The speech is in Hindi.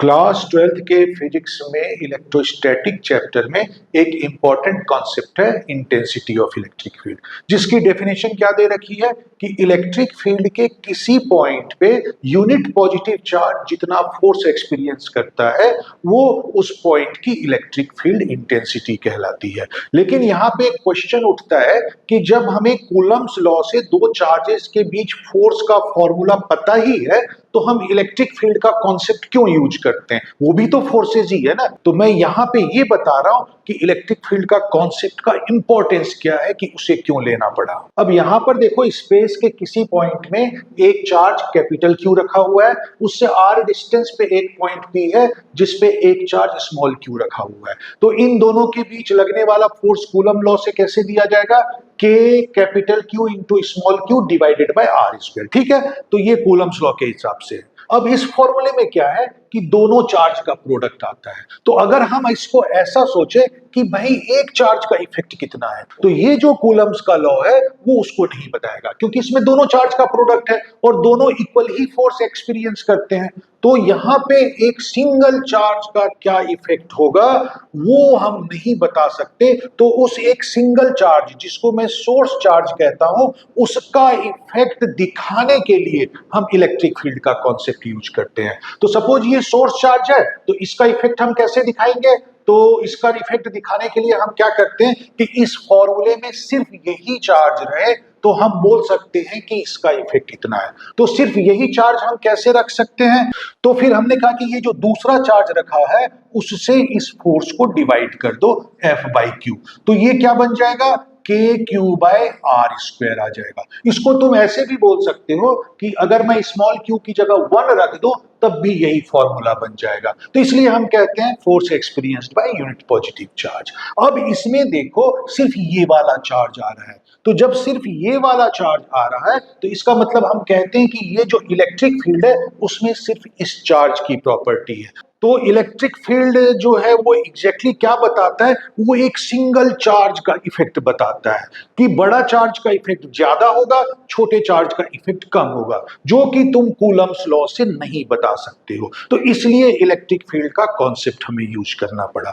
क्लास 12th के फिजिक्स में इलेक्ट्रोस्टैटिक चैप्टर में एक इंपॉर्टेंट कॉन्सेप्ट है इंटेंसिटी ऑफ इलेक्ट्रिक फील्ड, जिसकी डेफिनेशन क्या दे रखी है कि इलेक्ट्रिक फील्ड के किसी पॉइंट पे यूनिट पॉजिटिव चार्ज जितना फोर्स एक्सपीरियंस करता है वो उस पॉइंट की इलेक्ट्रिक फील्ड इंटेंसिटी कहलाती है। लेकिन यहाँ पे एक क्वेश्चन उठता है कि जब हमें कूलम्स लॉ से दो चार्जेस के बीच फोर्स का फॉर्मूला पता ही है तो हम इलेक्ट्रिक फील्ड का कॉन्सेप्ट क्यों यूज करते हैं? वो भी तो फोर्सेज ही है ना। तो मैं यहां पे ये बता रहा हूं कि इलेक्ट्रिक फील्ड का कॉन्सेप्ट का इंपॉर्टेंस क्या है कि उसे क्यों लेना पड़ा। अब यहां पर देखो, स्पेस के किसी पॉइंट में एक चार्ज कैपिटल क्यू रखा हुआ है, उससे आर डिस्टेंस पे एक पॉइंट पी है जिसपे एक चार्ज स्मॉल क्यू रखा हुआ है। तो इन दोनों के बीच लगने वाला फोर्स कूलम लॉ से कैसे दिया जाएगा? K capital Q into small q divided by R square. ठीक है, तो ये कूलम्स लॉ के हिसाब से। अब इस फॉर्मूले में क्या है कि दोनों चार्ज का प्रोडक्ट आता है। तो अगर हम इसको ऐसा सोचे कि भाई एक चार्ज का इफेक्ट कितना है, तो ये जो कूलम्स का लॉ है वो उसको नहीं बताएगा, क्योंकि इसमें दोनों चार्ज का प्रोडक्ट है और दोनों इक्वल ही फोर्स एक्सपीरियंस करते हैं। तो यहां पे एक सिंगल चार्ज का क्या इफेक्ट होगा वो हम नहीं बता सकते। तो उस एक सिंगल चार्ज जिसको मैं सोर्स चार्ज कहता हूं, उसका इफेक्ट दिखाने के लिए हम इलेक्ट्रिक फील्ड का कॉन्सेप्ट यूज करते हैं। तो सपोज ये सोर्स चार्ज है, तो इसका इफेक्ट हम कैसे दिखाएंगे? तो इसका इफेक्ट दिखाने के लिए हम क्या करते हैं कि इस फॉर्मूले में सिर्फ यही चार्ज रहे तो हम बोल सकते हैं कि इसका इफेक्ट इतना है। तो सिर्फ यही चार्ज हम कैसे रख सकते हैं? तो फिर हमने कहा कि ये जो दूसरा चार्ज रखा है उससे इस फोर्स को डिवाइड कर दो F बाई क्यू। तो ये क्या बन जाएगा? के क्यू बाय आर स्क्वायर आ जाएगा। इसको तुम ऐसे भी बोल सकते हो कि अगर मैं स्मॉल क्यू की जगह 1 रख दो तब भी यही फॉर्मूला बन जाएगा। तो इसलिए हम कहते हैं force experienced by unit positive charge. अब इसमें देखो सिर्फ ये वाला चार्ज आ रहा है, तो जब सिर्फ ये वाला चार्ज आ रहा है तो इसका मतलब हम कहते हैं कि ये जो इलेक्ट्रिक फील्ड है उसमें सिर्फ इस चार्ज की प्रॉपर्टी है। तो इलेक्ट्रिक फील्ड जो है वो एग्जैक्टली क्या बताता है? वो एक सिंगल चार्ज का इफेक्ट बताता है कि बड़ा चार्ज का इफेक्ट ज्यादा होगा, छोटे चार्ज का इफेक्ट कम होगा, जो कि तुम कूलम्स लॉ से नहीं बता सकते हो। तो इसलिए इलेक्ट्रिक फील्ड का कॉन्सेप्ट हमें यूज करना पड़ा।